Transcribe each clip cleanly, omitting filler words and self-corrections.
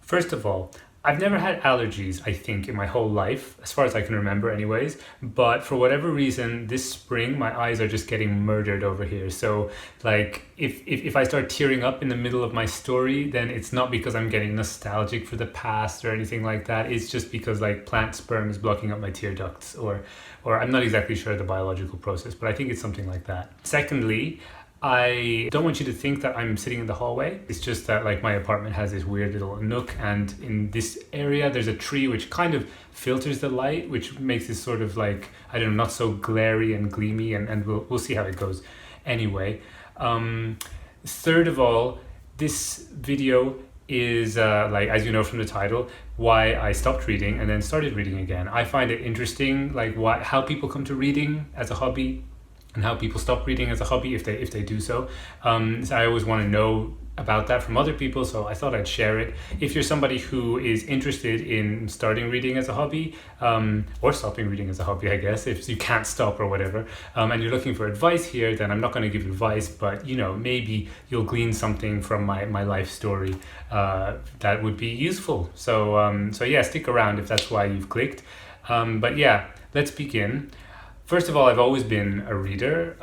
First of all, I've never had allergies, I think, in my whole life, as far as I can remember, anyways. But for whatever reason, this spring, my eyes are just getting murdered over here. So, like, if I start tearing up in the middle of my story, then it's not because I'm getting nostalgic for the past or anything like that. It's just because, like, plant sperm is blocking up my tear ducts, or I'm not exactly sure the biological process, but I think it's something like that. Secondly, I don't want you to think that I'm sitting in the hallway. It's just that like my apartment has this weird little nook, and in this area there's a tree which kind of filters the light, which makes this sort of like, I don't know, not so glary and gleamy, and we'll see how it goes. Anyway, third of all, this video is like, as you know from the title, why I stopped reading and then started reading again. I find it interesting, like how people come to reading as a hobby, and how people stop reading as a hobby if they do so. So I always want to know about that from other people, so I thought I'd share it. If you're somebody who is interested in starting reading as a hobby, or stopping reading as a hobby, I guess, if you can't stop or whatever, and you're looking for advice here, then I'm not going to give advice, but you know, maybe you'll glean something from my life story that would be useful. So yeah, stick around if that's why you've clicked. But yeah, let's begin. First of all, I've always been a reader.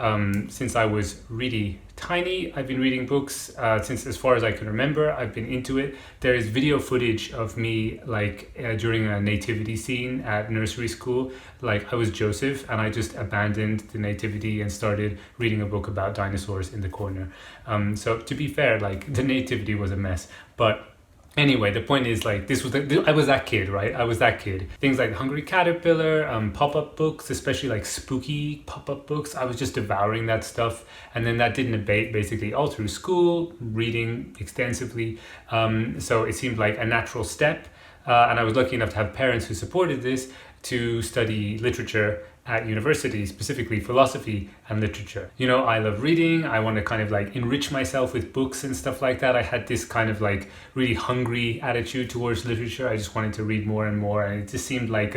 Since I was really tiny, I've been reading books since as far as I can remember. I've been into it. There is video footage of me like during a nativity scene at nursery school. Like I was Joseph and I just abandoned the nativity and started reading a book about dinosaurs in the corner. So to be fair, like the nativity was a mess, but anyway, the point is like I was that kid, right? I was that kid. Things like Hungry Caterpillar, pop-up books, especially like spooky pop-up books. I was just devouring that stuff, and then that didn't abate basically all through school, reading extensively. So it seemed like a natural step, and I was lucky enough to have parents who supported this, to study literature at university, specifically philosophy and literature. You know, I love reading. I want to kind of like enrich myself with books and stuff like that. I had this kind of like really hungry attitude towards literature. I just wanted to read more and more, and it just seemed like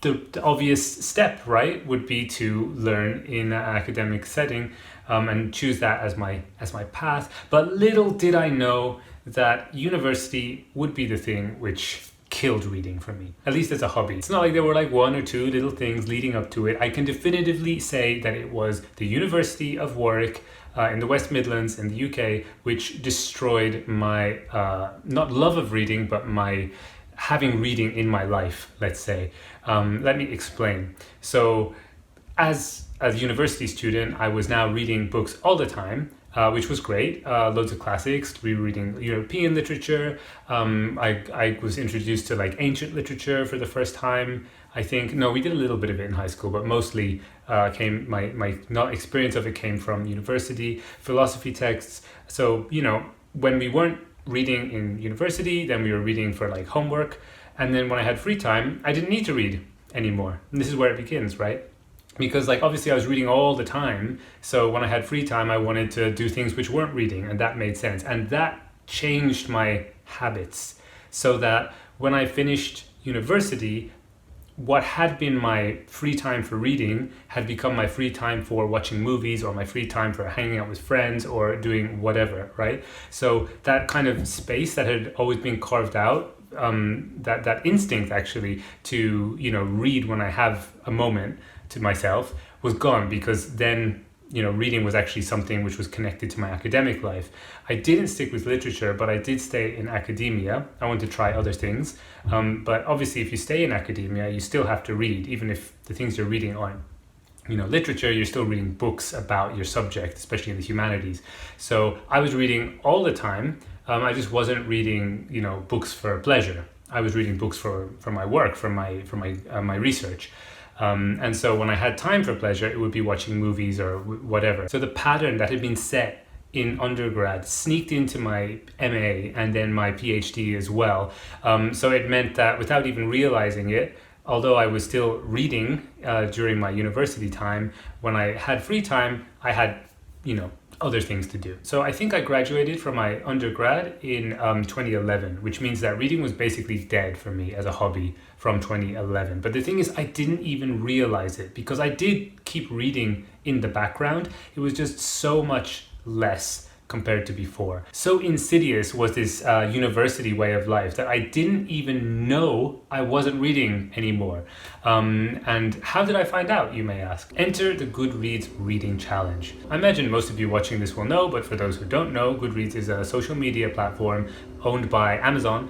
the obvious step, right, would be to learn in an academic setting, and choose that as my path. But little did I know that university would be the thing which killed reading for me, at least as a hobby. It's not like there were like one or two little things leading up to it. I can definitively say that it was the University of Warwick in the West Midlands in the UK, which destroyed my not love of reading, but my having reading in my life, let's say. Let me explain. So as a university student, I was now reading books all the time, which was great. Loads of classics, rereading European literature. I was introduced to like ancient literature for the first time. I think, no, we did a little bit of it in high school, but mostly my not experience of it came from university, philosophy texts. So, you know, when we weren't reading in university, then we were reading for like homework. And then when I had free time, I didn't need to read anymore. And this is where it begins, right? Because like obviously I was reading all the time, so when I had free time I wanted to do things which weren't reading, and that made sense, and that changed my habits, so that when I finished university, what had been my free time for reading had become my free time for watching movies, or my free time for hanging out with friends or doing whatever, right? So that kind of space that had always been carved out, that instinct actually to read when I have a moment to myself, was gone, because then reading was actually something which was connected to my academic life. I didn't stick with literature, but I did stay in academia. I wanted to try other things, but obviously if you stay in academia, you still have to read, even if the things you're reading aren't literature. You're still reading books about your subject, especially in the humanities. So I was reading all the time. I just wasn't reading books for pleasure. I was reading books for my work, for my research. And so when I had time for pleasure, it would be watching movies or whatever. So the pattern that had been set in undergrad sneaked into my MA and then my PhD as well. So it meant that without even realizing it, although I was still reading during my university time, when I had free time, I had, other things to do. So I think I graduated from my undergrad in 2011, which means that reading was basically dead for me as a hobby from 2011. But the thing is, I didn't even realize it, because I did keep reading in the background. It was just so much less compared to before. So insidious was this university way of life that I didn't even know I wasn't reading anymore. And how did I find out, you may ask? Enter the Goodreads Reading Challenge. I imagine most of you watching this will know, but for those who don't know, Goodreads is a social media platform owned by Amazon,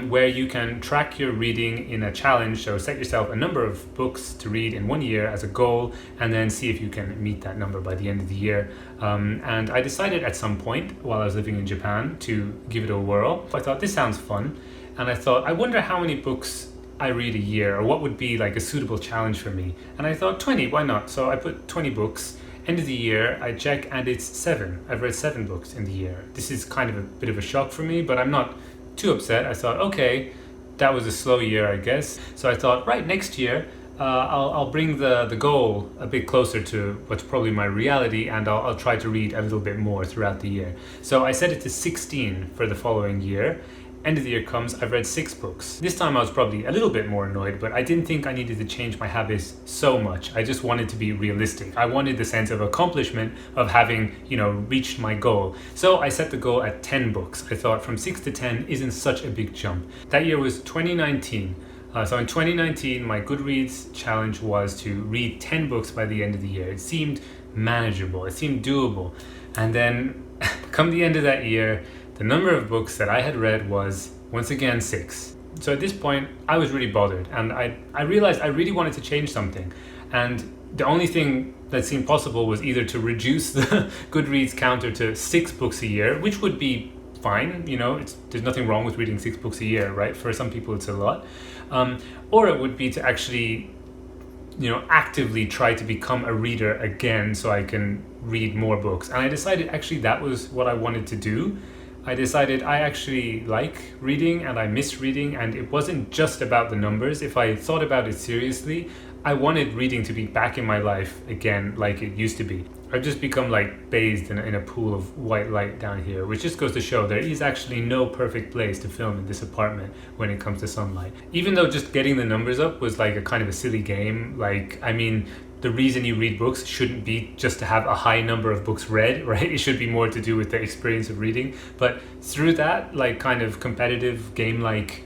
where you can track your reading in a challenge. So set yourself a number of books to read in 1 year as a goal, and then see if you can meet that number by the end of the year. And I decided at some point while I was living in Japan to give it a whirl. I thought, this sounds fun. And I thought, I wonder how many books I read a year, or what would be like a suitable challenge for me. And I thought 20, why not? So I put 20 books. End of the year, I check and it's 7. I've read 7 books in the year. This is kind of a bit of a shock for me, but I'm not too upset. I thought, okay, that was a slow year, I guess. So I thought, right, next year, I'll bring the goal a bit closer to what's probably my reality, and I'll try to read a little bit more throughout the year. So I set it to 16 for the following year. End of the year comes, I've read 6 books. This time I was probably a little bit more annoyed, but I didn't think I needed to change my habits so much. I just wanted to be realistic. I wanted the sense of accomplishment of having, reached my goal. So I set the goal at 10 books. I thought from 6 to 10 isn't such a big jump. That year was 2019. So in 2019, my Goodreads challenge was to read 10 books by the end of the year. It seemed manageable, it seemed doable. And then come the end of that year, the number of books that I had read was, once again, 6. So at this point, I was really bothered, and I realized I really wanted to change something. And the only thing that seemed possible was either to reduce the Goodreads counter to 6 books a year, which would be fine, there's nothing wrong with reading 6 books a year, right? For some people, it's a lot. Or it would be to actually, actively try to become a reader again so I can read more books. And I decided actually that was what I wanted to do. I decided I actually like reading and I miss reading, and it wasn't just about the numbers. If I thought about it seriously, I wanted reading to be back in my life again like it used to be. I've just become like bathed in a pool of white light down here, which just goes to show there is actually no perfect place to film in this apartment when it comes to sunlight. Even though just getting the numbers up was like a kind of a silly game, the reason you read books shouldn't be just to have a high number of books read, right? It should be more to do with the experience of reading. But through that kind of competitive game-like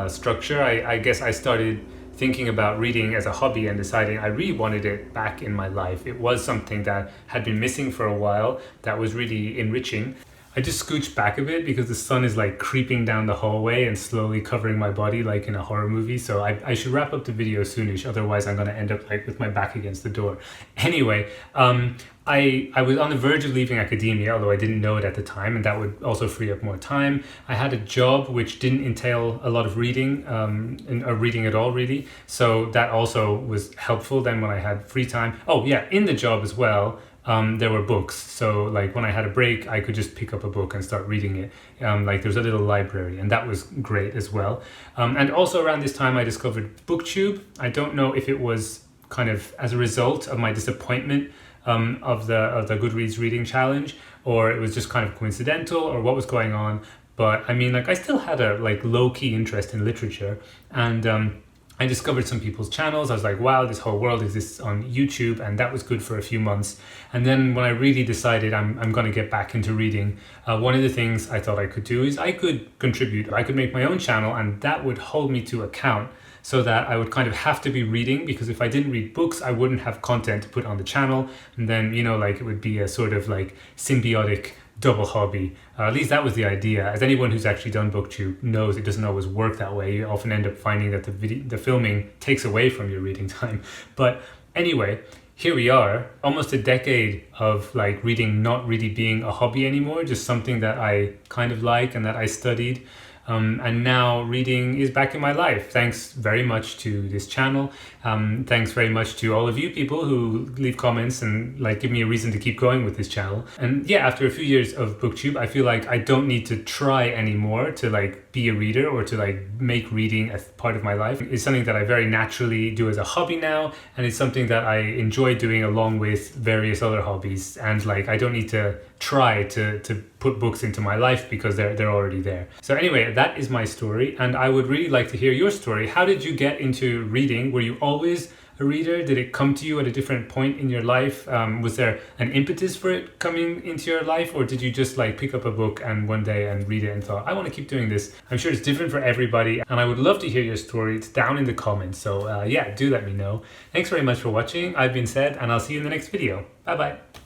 structure, I guess I started thinking about reading as a hobby and deciding I really wanted it back in my life. It was something that had been missing for a while, that was really enriching. I just scooched back a bit because the sun is creeping down the hallway and slowly covering my body like in a horror movie. So I should wrap up the video soonish, otherwise I'm going to end up with my back against the door. Anyway, I was on the verge of leaving academia, although I didn't know it at the time, and that would also free up more time. I had a job which didn't entail a lot of reading, or reading at all really. So that also was helpful then when I had free time. Oh yeah, in the job as well, there were books. So when I had a break, I could just pick up a book and start reading it. There was a little library, and that was great as well. And also around this time, I discovered BookTube. I don't know if it was kind of as a result of my disappointment of the Goodreads reading challenge, or it was just kind of coincidental, or what was going on. But I still had a low-key interest in literature, and I discovered some people's channels. I was like, wow, this whole world exists on YouTube, and that was good for a few months. And then when I really decided I'm going to get back into reading, one of the things I thought I could do is I could contribute. I could make my own channel, and that would hold me to account, so that I would kind of have to be reading, because if I didn't read books, I wouldn't have content to put on the channel. And then, it would be a sort of symbiotic double hobby. At least that was the idea. As anyone who's actually done BookTube knows, it doesn't always work that way. You often end up finding that the filming takes away from your reading time. But anyway, here we are, almost a decade of reading not really being a hobby anymore, just something that I kind of like and that I studied. And now reading is back in my life. Thanks very much to this channel. Thanks very much to all of you people who leave comments and give me a reason to keep going with this channel. And yeah, after a few years of BookTube, I feel like I don't need to try anymore to be a reader or to make reading a part of my life. It's something that I very naturally do as a hobby now, and it's something that I enjoy doing along with various other hobbies. And I don't need to try to put books into my life because they're already there. So anyway, that is my story, and I would really like to hear your story. How did you get into reading? Were you always a reader? Did it come to you at a different point in your life? Was there an impetus for it coming into your life, or did you just like pick up a book and one day and read it and thought, I want to keep doing this? I'm sure it's different for everybody, and I would love to hear your story. It's down in the comments, so yeah, do let me know. Thanks very much for watching. I've been Sed, and I'll see you in the next video. Bye bye.